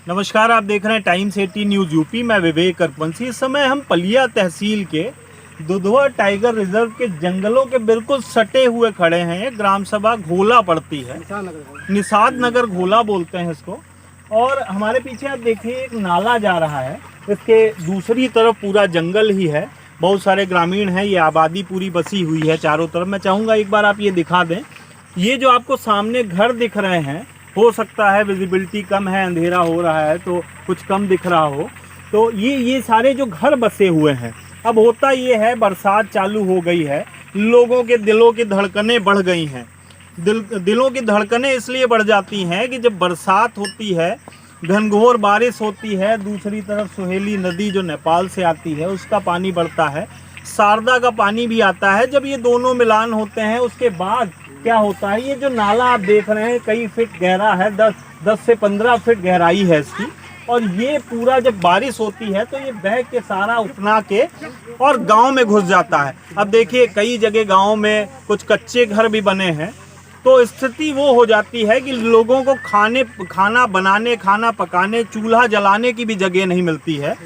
नमस्कार, आप देख रहे हैं टाइम्स 18 न्यूज़ यूपी। मैं विवेक अर्पणसी। इस समय हम पलिया तहसील के दुधवा टाइगर रिजर्व के जंगलों के बिल्कुल सटे हुए खड़े हैं। ये ग्राम सभा घोला पड़ती है, निषाद नगर घोला बोलते हैं इसको। और हमारे पीछे आप देखिए एक नाला जा रहा है, इसके दूसरी तरफ पूरा जंगल ही है, बहुत सारे ग्रामीण हैं, ये आबादी पूरी बसी हुई है चारों तरफ। मैं चाहूँगा एक बार आप ये दिखा दें। ये जो आपको सामने घर दिख रहे हैं, हो सकता है विजिबिलिटी कम है, अंधेरा हो रहा है तो कुछ कम दिख रहा हो, तो ये सारे जो घर बसे हुए हैं। अब होता ये है, बरसात चालू हो गई है, लोगों के दिलों की धड़कनें बढ़ गई हैं। दिलों की धड़कनें इसलिए बढ़ जाती हैं कि जब बरसात होती है, घनघोर बारिश होती है, दूसरी तरफ सुहेली नदी जो नेपाल से आती है उसका पानी बढ़ता है, शारदा का पानी भी आता है। जब ये दोनों मिलान होते हैं उसके बाद क्या होता है, ये जो नाला आप देख रहे हैं कई फीट गहरा है, 10 से 15 फीट गहराई है इसकी। और ये पूरा जब बारिश होती है तो ये बह के सारा उपना के और गांव में घुस जाता है। अब देखिए कई जगह गांव में कुछ कच्चे घर भी बने हैं, तो स्थिति वो हो जाती है कि लोगों को खाना बनाने, खाना पकाने, चूल्हा जलाने की भी जगह नहीं मिलती है।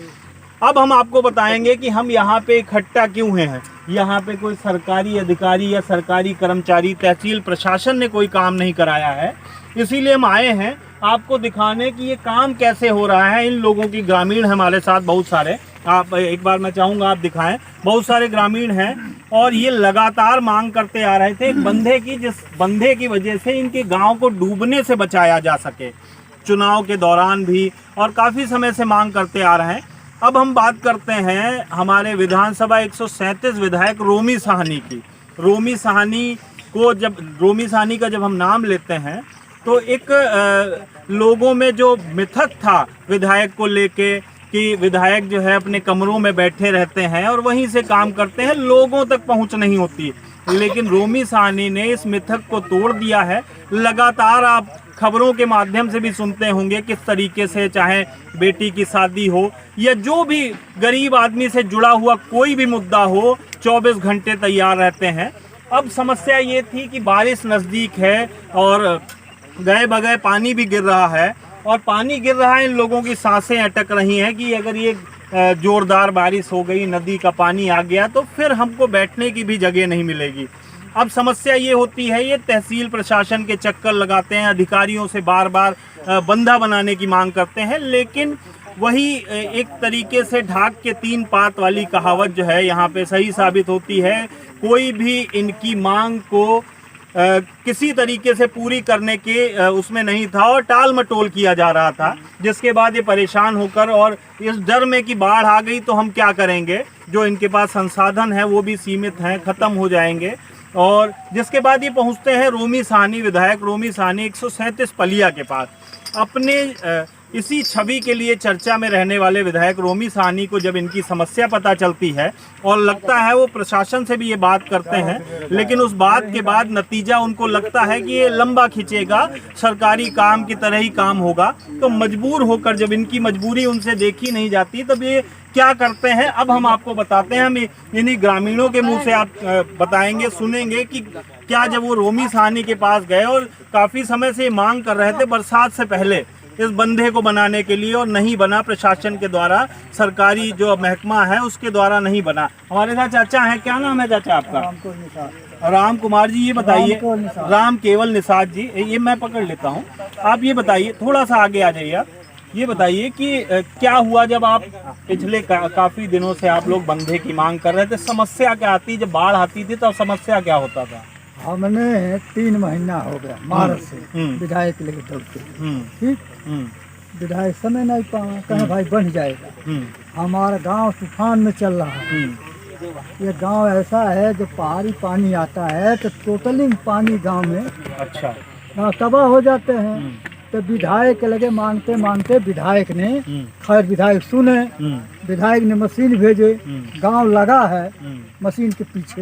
अब हम आपको बताएंगे कि हम यहाँ पे इकट्ठा क्यों हैं। यहाँ पे कोई सरकारी अधिकारी या सरकारी कर्मचारी, तहसील प्रशासन ने कोई काम नहीं कराया है, इसीलिए हम आए हैं आपको दिखाने कि ये काम कैसे हो रहा है। इन लोगों की ग्रामीण हमारे साथ बहुत सारे, आप एक बार मैं चाहूँगा आप दिखाएं, बहुत सारे ग्रामीण हैं और ये लगातार मांग करते आ रहे थे एक बंधे की, जिस बंधे की वजह से इनके गाँव को डूबने से बचाया जा सके। चुनाव के दौरान भी और काफ़ी समय से मांग करते आ रहे हैं। अब हम बात करते हैं हमारे विधानसभा 137 विधायक रोमी साहनी की। रोमी साहनी का जब हम नाम लेते हैं तो एक लोगों में जो मिथक था विधायक को लेके कि विधायक जो है अपने कमरों में बैठे रहते हैं और वहीं से काम करते हैं, लोगों तक पहुंच नहीं होती। लेकिन रोमी साहनी ने इस मिथक को तोड़ दिया है। लगातार आप खबरों के माध्यम से भी सुनते होंगे किस तरीके से, चाहे बेटी की शादी हो या जो भी गरीब आदमी से जुड़ा हुआ कोई भी मुद्दा हो, 24 घंटे तैयार रहते हैं। अब समस्या ये थी कि बारिश नज़दीक है और गए बगए पानी भी गिर रहा है, और पानी गिर रहा है, इन लोगों की सांसें अटक रही हैं कि अगर ये जोरदार बारिश हो गई, नदी का पानी आ गया तो फिर हमको बैठने की भी जगह नहीं मिलेगी। अब समस्या ये होती है, ये तहसील प्रशासन के चक्कर लगाते हैं, अधिकारियों से बार बार बंधा बनाने की मांग करते हैं, लेकिन वही एक तरीके से ढाक के 3 पात वाली कहावत जो है यहाँ पे सही साबित होती है। कोई भी इनकी मांग को किसी तरीके से पूरी करने के उसमें नहीं था और टाल मटोल किया जा रहा था, जिसके बाद ये परेशान होकर और इस डर में कि बाढ़ आ गई तो हम क्या करेंगे, जो इनके पास संसाधन है वो भी सीमित हैं, ख़त्म हो जाएंगे। और जिसके बाद ये पहुंचते हैं रोमी साहनी, विधायक रोमी साहनी 137 पलिया के पास। अपने इसी छवि के लिए चर्चा में रहने वाले विधायक रोमी साहनी को जब इनकी समस्या पता चलती है और लगता है वो प्रशासन से भी ये बात करते हैं, लेकिन उस बात के बाद नतीजा उनको लगता है कि ये लंबा खिंचेगा, सरकारी काम की तरह ही काम होगा, तो मजबूर होकर जब इनकी मजबूरी उनसे देखी नहीं जाती तब ये क्या करते हैं, अब हम आपको बताते हैं। हम इन्हीं ग्रामीणों के मुंह से आप बताएंगे, सुनेंगे कि क्या जब वो रोमी साहनी के पास गए और काफ़ी समय से मांग कर रहे थे बरसात से पहले इस बंधे को बनाने के लिए, और नहीं बना, प्रशासन के द्वारा, सरकारी जो महकमा है उसके द्वारा नहीं बना। हमारे साथ चाचा हैं, क्या नाम है चाचा आपका? राम कुमार जी। ये बताइए, राम केवल निषाद जी, ये मैं पकड़ लेता हूँ। आप ये बताइए, थोड़ा सा आगे आ जाइए आप, ये बताइए कि क्या हुआ जब आप पिछले काफ़ी दिनों से आप लोग बंधे की मांग कर रहे थे, समस्या क्या आती, जब बाढ़ आती थी तो समस्या क्या होता था? हमने 3 महीना हो गया मार्च से विधायक लेके दौड़ते, ठीक, विधायक समय नहीं पाया, कहे भाई बन जाएगा। हमारा गांव तूफान में चल रहा है। ये गांव ऐसा है जो पहाड़ी पानी आता है तो टोटली पानी गांव में, अच्छा, तबाह हो जाते हैं। तो विधायक लगे मांगते मांगते, विधायक ने, खैर विधायक सुने, विधायक ने मशीन भेजे, गांव लगा है मशीन के पीछे।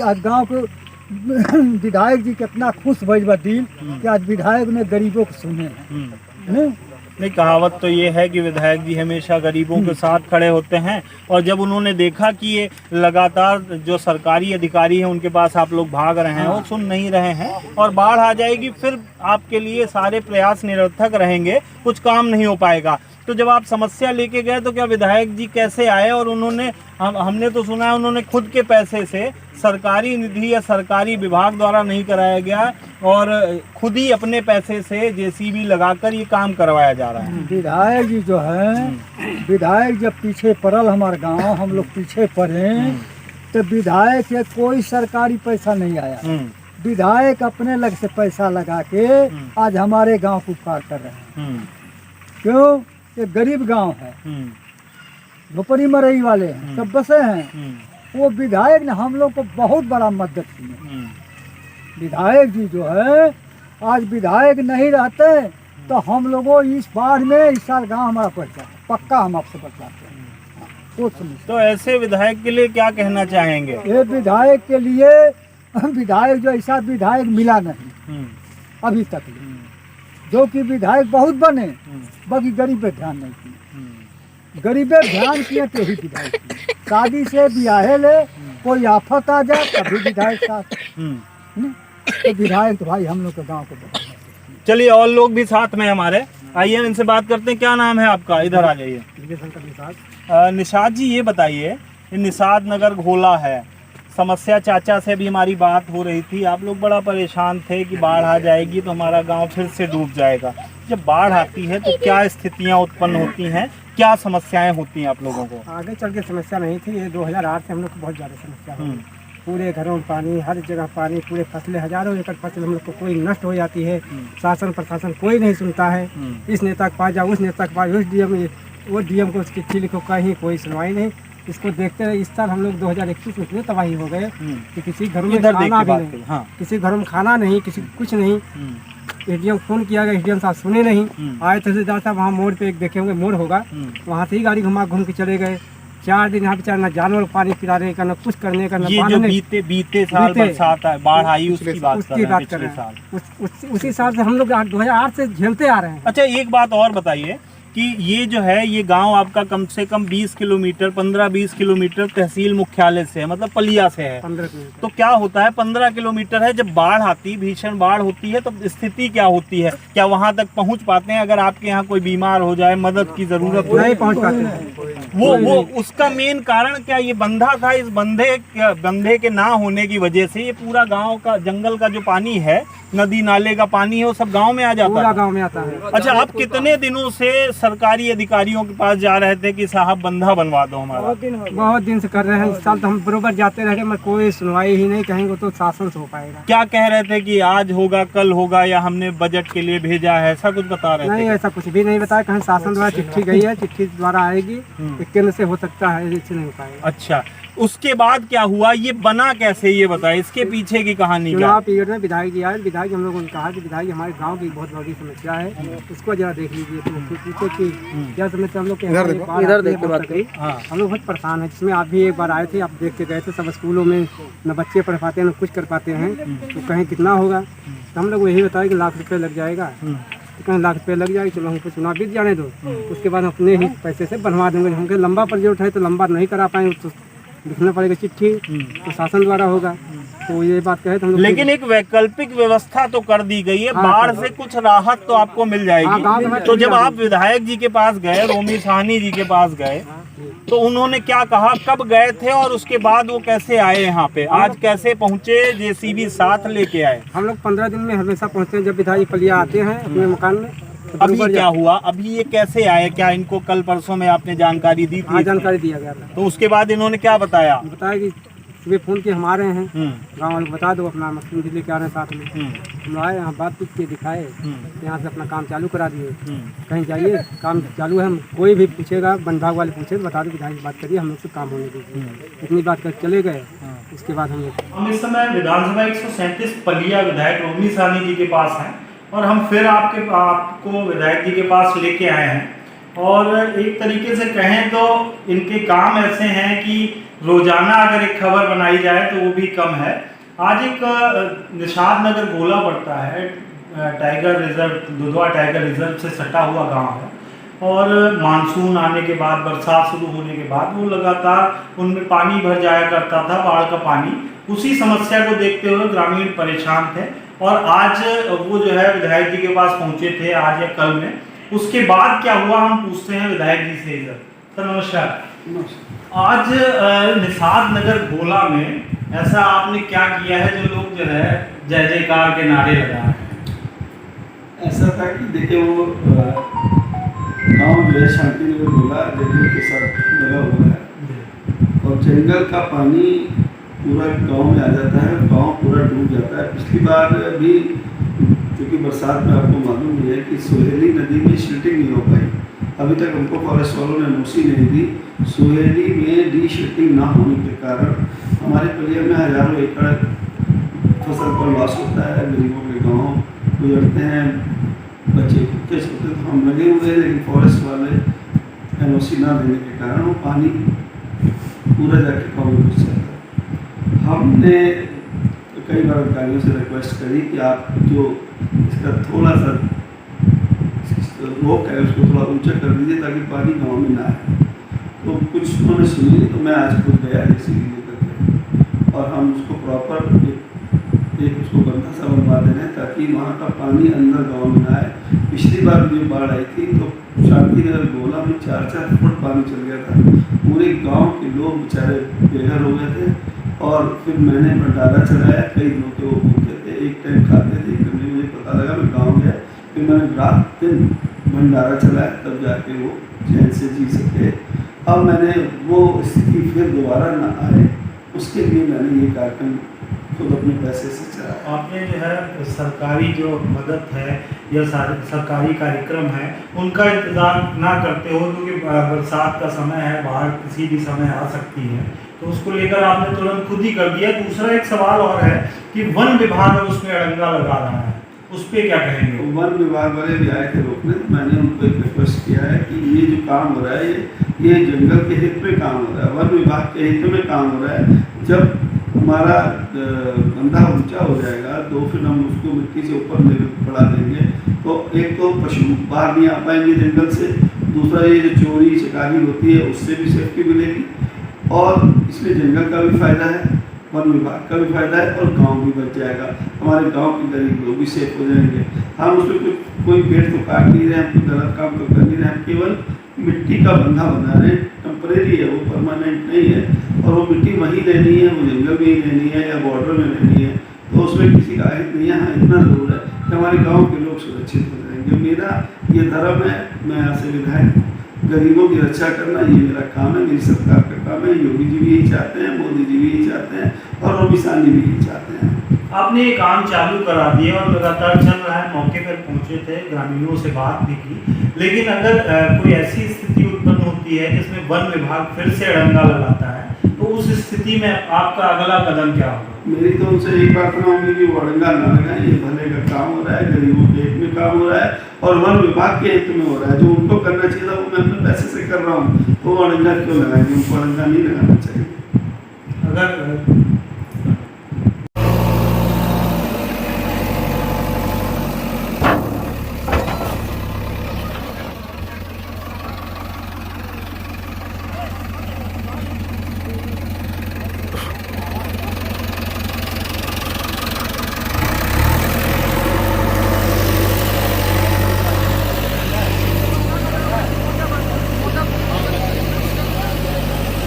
आज गांव को विधायक जी कितना खुश भइल बा दिल कि आज विधायक ने गरीबों को सुने हैं। नहीं? नहीं, कहावत तो ये है कि विधायक जी हमेशा गरीबों के साथ खड़े होते हैं, और जब उन्होंने देखा कि ये लगातार जो सरकारी अधिकारी हैं उनके पास आप लोग भाग रहे हैं, वो सुन नहीं रहे हैं और बाढ़ आ जाएगी, फिर आपके लिए सारे प्रयास निरर्थक रहेंगे, कुछ काम नहीं हो पाएगा। तो जब आप समस्या लेके गए तो क्या विधायक जी कैसे आए? और उन्होंने हमने तो सुना है उन्होंने खुद के पैसे से, सरकारी निधि या सरकारी विभाग द्वारा नहीं कराया गया, और खुद ही अपने पैसे से जेसीबी लगाकर ये काम करवाया जा रहा है। विधायक जी जो है, विधायक जब पीछे पड़ल हमारे गांव, हम लोग पीछे पड़े, तो विधायक के कोई सरकारी पैसा नहीं आया। विधायक अपने लग से पैसा लगा के आज हमारे गांव को उपकार कर रहे हैं। क्यों? ये गरीब गांव है, झोपड़ी मरई वाले हैं, सब बसे हैं। वो विधायक ने हम लोग को बहुत बड़ा मदद की है। विधायक जी जो है, आज विधायक नहीं रहते तो हम लोगों इस बाढ़ में इस साल गांव हमारा पड़ जाए, पक्का हम आपसे बतलाते हैं। तो ऐसे विधायक के लिए क्या कहना चाहेंगे? ये विधायक के लिए, विधायक जो ऐसा विधायक मिला नहीं अभी तक, जो कि विधायक बहुत बने, बाकी गरीब पे ध्यान नहीं किए। गरीब पे ध्यान किए तो ही विधायक किए। शादी से ब्याहे ले, कोई आफत आ जाए तभी विधायक साथ। तो विधायक तो भाई हम लोग के गांव को बहुत। चलिए, और लोग भी साथ में हमारे, आइए इनसे बात करते हैं। क्या नाम है आपका? इधर आ जाइए। निषाद जी, ये बताइए, ये निषाद नगर घोला है, समस्या चाचा से भी हमारी बात हो रही थी, आप लोग बड़ा परेशान थे कि बाढ़ आ जाएगी तो हमारा गांव फिर से डूब जाएगा। जब बाढ़ आती है तो क्या स्थितियां उत्पन्न होती हैं, क्या समस्याएं होती हैं आप लोगों को? आगे चल के समस्या नहीं थी, ये 2008 से हम लोग को बहुत ज़्यादा समस्या हुई। पूरे घरों में पानी, हर जगह पानी, पूरे फसलें, हजारों एकड़ फसल हम लोग को कोई नष्ट हो जाती है। शासन प्रशासन कोई नहीं सुनता है। इस नेता के पास जाओ, उस नेता के पास, उस डीएम, वो डीएम को चिट्ठी लिखो, कहीं कोई सुनवाई नहीं। इसको देखते रहे इस साल हम लोग 2021 में इतनी तबाही हो गए कि किसी घरों में खाना भी नहीं, किसी घरों में खाना नहीं, किसी कुछ नहीं। एडीएम फोन किया गया, एडीएम साहब सुने नहीं। आए तहसीलदार साहब वहाँ मोड़ पे एक देखे होंगे मोड़ होगा, वहाँ से ही गाड़ी घुमा के चले गए। 4 दिन यहाँ पे ना जानवर को पानी पिलाने का, ना कुछ करने का, ना ये जो बीते साल बरसात है, बाढ़ आई, उसकी बात कर रहे हैं। उसी साल से हम लोग 2008 से झेलते आ रहे हैं। अच्छा, एक बात और बताइए कि ये जो है, ये गांव आपका कम से कम 20 किलोमीटर, 15-20 किलोमीटर तहसील मुख्यालय से है, मतलब पलिया से है। 15 किलोमीटर। तो क्या होता है, 15 किलोमीटर है, जब बाढ़ आती, भीषण बाढ़ होती है, तो स्थिति क्या होती है? क्या वहां तक पहुंच पाते हैं? अगर आपके यहाँ कोई बीमार हो जाए, मदद की जरूरत हो, नहीं पहुंच पाते हैं। वो उसका मेन कारण क्या ये बंधा था? इस बंधे के ना होने की वजह से ये पूरा गांव का, जंगल का जो पानी है, नदी नाले का पानी है, वो सब गांव में आ जाता है। पूरा गांव में आता है। अच्छा, आप कितने दिनों से सरकारी अधिकारियों के पास जा रहे थे कि साहब बंधा बनवा दो हमारा? बहुत दिन से कर रहे हैं। इस साल तो हम बरोबर जाते रहे, मगर कोई सुनवाई ही नहीं। कहेंगे तो शासन से हो पाएगा। क्या कह रहे थे कि आज होगा, कल होगा, या हमने बजट के लिए भेजा है, ऐसा कुछ बता रहे थे? नहीं, ऐसा कुछ भी नहीं बताया। कहीं शासन द्वारा चिट्ठी गई है, चिट्ठी द्वारा आएगी, केंद्र से हो सकता है, इससे नहीं हो पाएगा। अच्छा, उसके बाद क्या हुआ, ये बना कैसे, ये बताए, इसके पीछे की कहानी क्या? चुनाव पीरियड में विधायक जी आए, विधायक हम लोगों ने कहा कि विधायक हमारे गांव की बहुत बड़ी समस्या है, उसको जरा देख लीजिए। तो पूछे कि क्या समस्या, हम लोग इधर देख के बात करी। हम लोग बहुत परेशान है, जिसमें आप भी एक बार आए थे, आप देख के गए थे। सब स्कूलों में न बच्चे पढ़ पाते हैं, न कुछ कर पाते हैं, तो कहीं कितना होगा। तो हम लोग यही बताया कि ₹1,00,000 लग जाएगा। तो कहीं ₹1,00,000 लग जाएगा, चलो हमको चुनाव बीत जाने दो, उसके बाद अपने ही पैसे से बनवा देंगे। हमको लंबा प्रोजेक्ट है, तो लंबा नहीं करा पाएंगे तो लिखना पड़ेगा चिट्ठी, तो शासन द्वारा होगा। तो ये बात कहे तो हम लोग, लेकिन एक वैकल्पिक व्यवस्था तो कर दी गई है, बाढ़ से कुछ राहत तो आपको मिल जाएगी। तो जब आप विधायक जी के पास गए, रोमी साहनी जी के पास गए, तो उन्होंने क्या कहा, कब गए थे, और उसके बाद वो कैसे आए यहाँ पे, आज कैसे पहुँचे, जेसीबी साथ लेके आए? हम लोग 15 दिन में हमेशा पहुँचते हैं। जब विधायक पलिया आते हैं अपने मकान में, अभी क्या हुआ, अभी ये कैसे आए? क्या इनको कल परसों में आपने जानकारी दी थी? हाँ, जानकारी दिया गया था। तो उसके बाद इन्होंने क्या बताया? बताया कि सुबह फोन किए, हम आ रहे हैं, गाँव वाले बता दो, अपना मशीन भी लेके आ रहे हैं साथ में। हम आए, यहाँ बात के दिखाए, यहाँ से अपना काम चालू करा दिए। कहीं जाइए, काम चालू है, कोई भी पूछेगा, वन विभाग वाले पूछे, बता दो विधायक बात करिए, हम लोग से काम होने दीजिए। इतनी बात कर चले गए। उसके बाद हम इस समय विधानसभा 137 पलिया विधायक रोमी साहनी जी के पास हैं, और हम फिर आपको विधायक जी के पास लेके आए हैं। और एक तरीके से कहें तो इनके काम ऐसे हैं कि रोजाना अगर एक खबर बनाई जाए तो वो भी कम है। आज एक निषाद नगर गोला पड़ता है, tiger reserve, Dudhwa tiger reserve से सटा हुआ गांव है। और मानसून आने के बाद, बरसात शुरू होने के बाद वो लगातार उनमें पानी भर जाया करता था, बाढ़ का पानी। उसी समस्या को देखते हुए ग्रामीण परेशान थे और आज वो जो है विधायक जी के पास पहुंचे थे, आज या कल में। उसके बाद क्या हुआ हम पूछते हैं विधायक जी से। इधर सर नमस्कार। आज निषाद नगर गोला में ऐसा आपने क्या किया है जो लोग जो है जय जयकार के नारे लगा रहे हैं? ऐसा था कि देखिए वो गांव जो है शांति नगर गोला जंगल के साथ लगा हुआ है और जंगल का पानी पूरा गांव में आ जाता है, गांव पूरा डूब जाता है। पिछली बार भी क्योंकि बरसात में आपको मालूम ही है कि सोहेली नदी में शिल्टिंग नहीं हो पाई, अभी तक हमको फॉरेस्ट वालों ने नोटिस नहीं दी। सोहेली में डी शिल्टिंग ना होने के कारण हमारे पलिया में हजारों एकड़ फसल पर लॉस होता है, गरीबों के गाँव गुजरते हैं, बच्चे कुत्ते छोटे तो हम लगे हुए हैं, लेकिन फॉरेस्ट वाले एनओसी ना देने के कारण वो पानी पूरा जाके गाँव में घुस जाता है। हमने कई बार अधिकारियों से रिक्वेस्ट करी कि आप जो इसका थोड़ा सा रोक है उसको थोड़ा ऊंचा कर दीजिए ताकि पानी गाँव में ना आए। तो कुछ उन्होंने सुनी नहीं, तो मैं आज खुद गया इसीलिए लेकर के और हम उसको प्रॉपर एक उसको गंदा सा बनवा दे रहे हैं ताकि वहाँ का पानी अंदर गाँव में ना आए। पिछली बार जो बाढ़ आई थी तो शांति नगर गोला में 4-4 फुट पानी चल गया था, पूरे गांव के लोग बेचारे बेघर हो गए थे। और फिर मैंने भंडारा चलाया, कई दिनों के वो भूखे थे, एक टाइम खाते थे, एक टाइम मुझे पता लगा, मैं गाँव गया, फिर मैंने रात दिन भंडारा चलाया, तब जाके वो चैन से जी सके। अब मैंने वो स्थिति फिर दोबारा ना आए उसके लिए मैंने ये कार्यक्रम खुद अपने पैसे से चलाया। आपने जो है सरकारी जो मदद है या सरकारी कार्यक्रम है उनका इंतज़ार ना करते हो, क्योंकि बरसात का समय है, बाढ़ किसी भी समय आ सकती है, तो उसको लेकर आपने तुरंत खुद ही कर दिया। दूसरा एक सवाल और है कि वन विभाग उसमें अड़ंगा लगा रहा है, उस पर क्या कहेंगे? वन विभाग वाले भी आए थे रोकने, तो मैंने उनको एक रिक्वेस्ट किया है कि ये जो काम हो रहा है ये जंगल के हित में काम हो रहा है, वन विभाग के हित में काम हो रहा है। जब हमारा बंधा ऊंचा हो जाएगा तो फिर हम उसको मिट्टी से ऊपर बढ़ा देंगे, तो एक तो पशु बाहर नहीं आ पाएंगे जंगल से, दूसरा ये जो चोरी चकारी होती है उससे भी सेफ्टी मिलेगी और इसमें जंगल का भी फायदा है, वन विभाग का भी फायदा है और गांव भी बच जाएगा, हमारे गांव के गरीब लोग भी सेफ हो जाएंगे। हम उसमें कोई पेड़ तो काट नहीं रहे हैं, कोई गलत काम तो कर नहीं रहे हैं, केवल मिट्टी का बंधा बना रहे हैं, टेम्परेरी है, वो परमानेंट नहीं है और वो मिट्टी वहीं रहनी है, वो जंगल में ही रहनी है या बॉर्डर में रहनी है, तो उसमें किसी का हित नहीं है। हाँ, इतना ज़रूर है कि हमारे गाँव के लोग सुरक्षित हो जाएंगे। मेरा ये धर्म है, मैं यहाँ से विधायक, गरीबों की रक्षा करना ये मेरा काम है, मेरी सरकार का काम है। योगी जी भी यही चाहते हैं, मोदी जी भी यही चाहते हैं और रोमिसान जी भी यही चाहते हैं। आपने ये काम चालू करा दिया और लगातार चल रहा है, मौके पर पहुंचे थे, ग्रामीणों से बात भी की, लेकिन अगर कोई ऐसी स्थिति उत्पन्न होती है जिसमें वन विभाग फिर से अड़ंगा लगाता है, तो उस स्थिति में आपका अगला कदम क्या होगा? मेरी तो उनसे एक प्रार्थना होगी कि वो अड़ंगा ना लगाएं, ये भले का काम हो रहा है, गरीबों के हित में काम हो रहा है और वन विभाग के हित में हो रहा है। जो उनको करना चाहिए था वो मैं अपने पैसे से कर रहा हूँ, तो वो अड़ंगा क्यों लगाएंगे? उनको अड़ंगा नहीं लगाना चाहिए। अगर